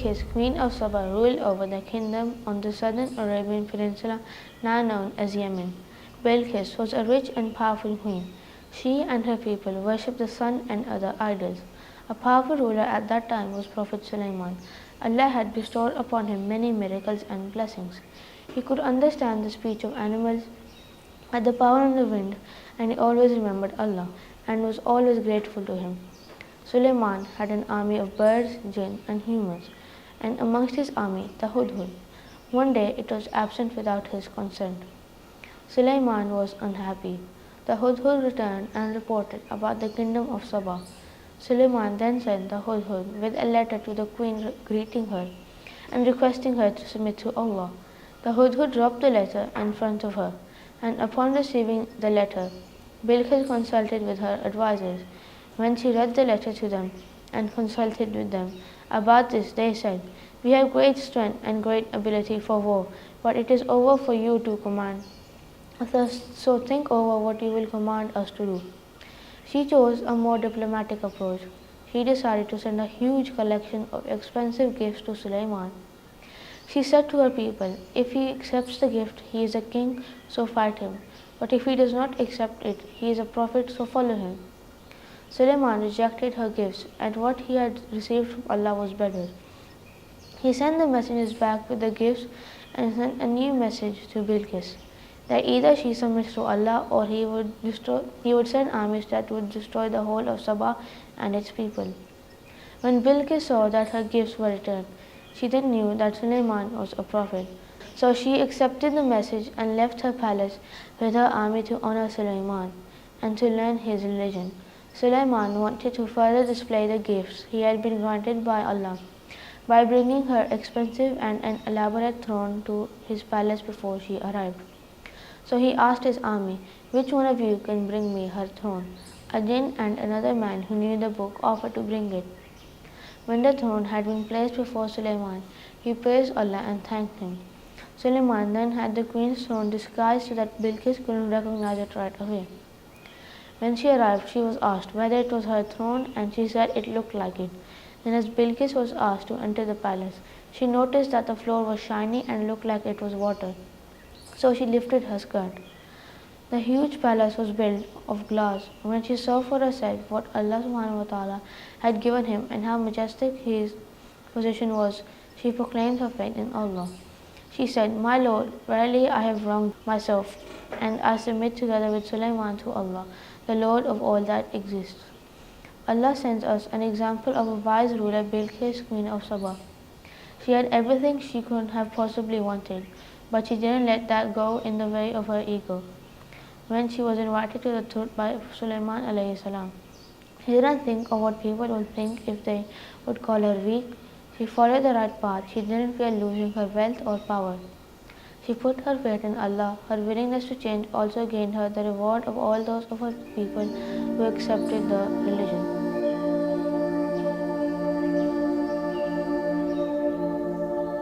Bilqis, queen of Saba, ruled over the kingdom on the southern Arabian peninsula now known as Yemen. Bilqis was a rich and powerful queen. She and her people worshipped the sun and other idols. A powerful ruler at that time was Prophet Suleiman. Allah had bestowed upon him many miracles and blessings. He could understand the speech of animals, had the power on the wind, and he always remembered Allah and was always grateful to him. Suleiman had an army of birds, jinn, and humans, and amongst his army the Hudhud. One day it was absent without his consent. Suleiman was unhappy. The Hudhud returned and reported about the kingdom of Saba. Suleiman then sent the Hudhud with a letter to the queen greeting her and requesting her to submit to Allah. The Hudhud dropped the letter in front of her, and upon receiving the letter, Bilqis consulted with her advisers. When she read the letter to them and consulted with them about this, they said, "We have great strength and great ability for war, but it is over for you to command. So think over what you will command us to do." She chose a more diplomatic approach. She decided to send a huge collection of expensive gifts to Suleiman. She said to her people, "If he accepts the gift, he is a king, so fight him. But if he does not accept it, he is a prophet, so follow him." Suleiman rejected her gifts, and what he had received from Allah was better. He sent the messengers back with the gifts and sent a new message to Bilqis, that either she submits to Allah or he would send armies that would destroy the whole of Saba and its people. When Bilqis saw that her gifts were returned, she then knew that Suleiman was a prophet. So she accepted the message and left her palace with her army to honor Suleiman and to learn his religion. Suleiman wanted to further display the gifts he had been granted by Allah by bringing her expensive and an elaborate throne to his palace before she arrived. So he asked his army, "Which one of you can bring me her throne?" A jinn and another man who knew the book offered to bring it. When the throne had been placed before Suleiman, he praised Allah and thanked him. Suleiman then had the queen's throne disguised so that Bilqis couldn't recognize it right away. When she arrived, she was asked whether it was her throne, and she said it looked like it. Then as Bilqis was asked to enter the palace, she noticed that the floor was shiny and looked like it was water. So she lifted her skirt. The huge palace was built of glass. When she saw for herself what Allah subhanahu wa ta'ala had given him and how majestic his position was, she proclaimed her faith in Allah. She said, "My Lord, verily I have wronged myself, and I submit together with Suleiman to Allah, the Lord of all that exists." Allah sends us an example of a wise ruler, Bilqis, queen of Saba. She had everything she could have possibly wanted, but she didn't let that go in the way of her ego. When she was invited to the truth by Suleiman alayhi salam, she didn't think of what people would think if they would call her weak. She followed the right path. She didn't fear losing her wealth or power. She put her faith in Allah. Her willingness to change also gained her the reward of all those of her people who accepted the religion.